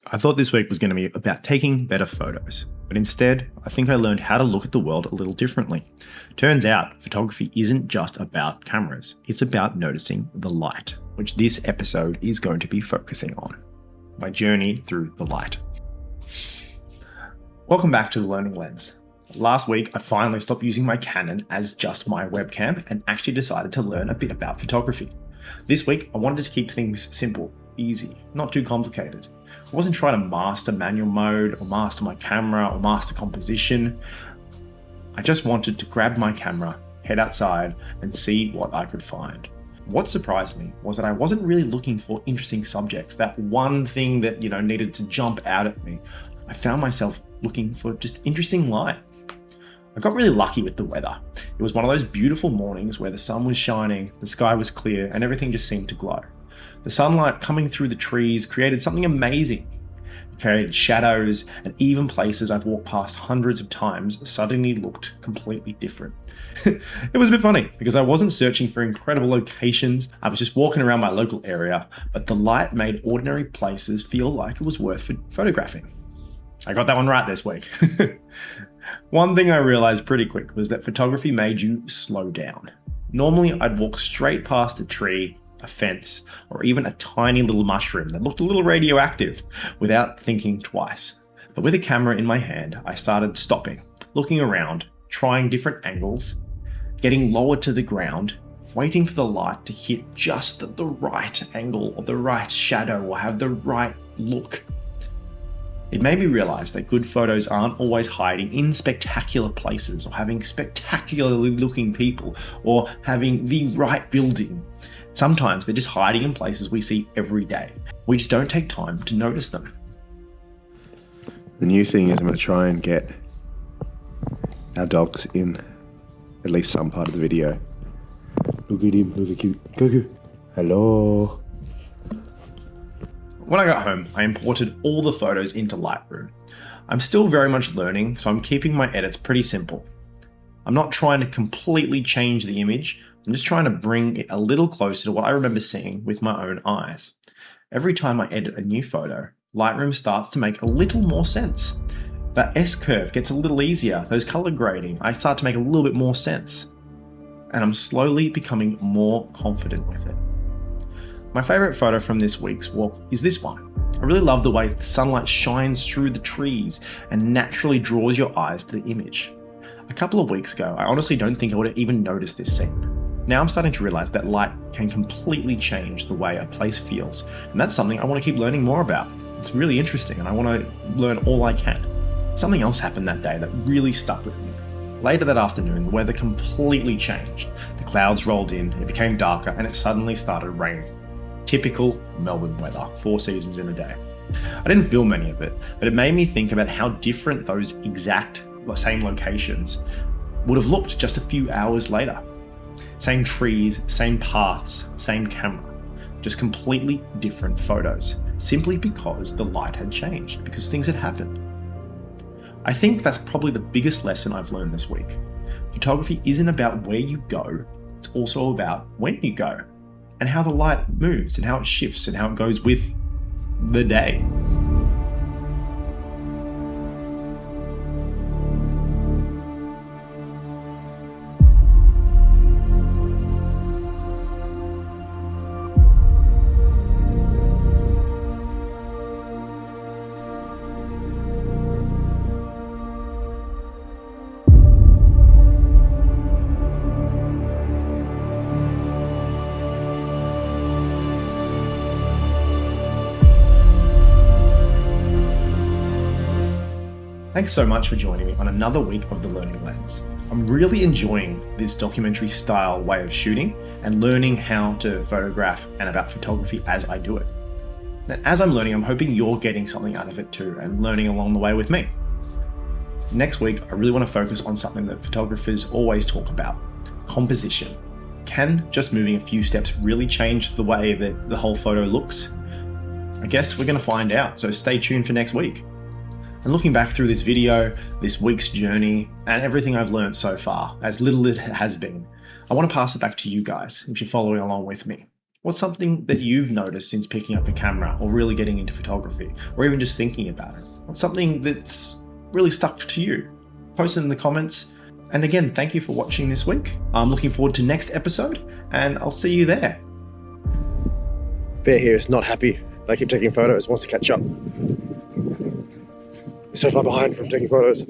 I thought this week was going to be about taking better photos, but instead, I think I learned how to look at the world a little differently. Turns out, photography isn't just about cameras, it's about noticing the light, which this episode is going to be focusing on. My journey through the light. Welcome back to The Learning Lens. Last week, I finally stopped using my Canon as just my webcam and actually decided to learn a bit about photography. This week, I wanted to keep things simple, easy, not too complicated. I wasn't trying to master manual mode or master my camera or master composition. I just wanted to grab my camera, head outside and see what I could find. What surprised me was that I wasn't really looking for interesting subjects, that one thing that, needed to jump out at me. I found myself looking for just interesting light. I got really lucky with the weather. It was one of those beautiful mornings where the sun was shining, the sky was clear, and everything just seemed to glow. The sunlight coming through the trees created something amazing. It created shadows, and even places I've walked past hundreds of times suddenly looked completely different. It was a bit funny because I wasn't searching for incredible locations. I was just walking around my local area, but the light made ordinary places feel like it was worth photographing. I got that one right this week. One thing I realized pretty quick was that photography made you slow down. Normally, I'd walk straight past a tree, a fence, or even a tiny little mushroom that looked a little radioactive without thinking twice. But with a camera in my hand, I started stopping, looking around, trying different angles, getting lower to the ground, waiting for the light to hit just the right angle or the right shadow or have the right look. It made me realize that good photos aren't always hiding in spectacular places or having spectacularly looking people or having the right building. Sometimes they're just hiding in places we see every day. We just don't take time to notice them. The new thing is I'm going to try and get our dogs in at least some part of the video. Look at him, look at cute. Cuckoo. Hello. When I got home, I imported all the photos into Lightroom. I'm still very much learning, so I'm keeping my edits pretty simple. I'm not trying to completely change the image, I'm just trying to bring it a little closer to what I remember seeing with my own eyes. Every time I edit a new photo, Lightroom starts to make a little more sense. That S-curve gets a little easier, those color grading, I start to make a little bit more sense. And I'm slowly becoming more confident with it. My favorite photo from this week's walk is this one. I really love the way the sunlight shines through the trees and naturally draws your eyes to the image. A couple of weeks ago, I honestly don't think I would have even noticed this scene. Now I'm starting to realize that light can completely change the way a place feels, and that's something I want to keep learning more about. It's really interesting and I want to learn all I can. Something else happened that day that really stuck with me. Later that afternoon, the weather completely changed. The clouds rolled in, it became darker, and it suddenly started raining. Typical Melbourne weather, 4 seasons in a day. I didn't film any of it, but it made me think about how different those exact same locations would have looked just a few hours later. Same trees, same paths, same camera, just completely different photos, simply because the light had changed, because things had happened. I think that's probably the biggest lesson I've learned this week. Photography isn't about where you go, it's also about when you go, and how the light moves and how it shifts and how it goes with the day. Thanks so much for joining me on another week of The Learning Lens. I'm really enjoying this documentary style way of shooting and learning how to photograph and about photography as I do it. And as I'm learning, I'm hoping you're getting something out of it too and learning along the way with me. Next week, I really want to focus on something that photographers always talk about, composition. Can just moving a few steps really change the way that the whole photo looks? I guess we're going to find out, so stay tuned for next week. And looking back through this video, this week's journey, and everything I've learned so far, as little as it has been, I want to pass it back to you guys if you're following along with me. What's something that you've noticed since picking up a camera or really getting into photography, or even just thinking about it? What's something that's really stuck to you? Post it in the comments. And again, thank you for watching this week. I'm looking forward to next episode, and I'll see you there. Bear here is not happy. I keep taking photos, wants to catch up. He's so far behind from taking photos.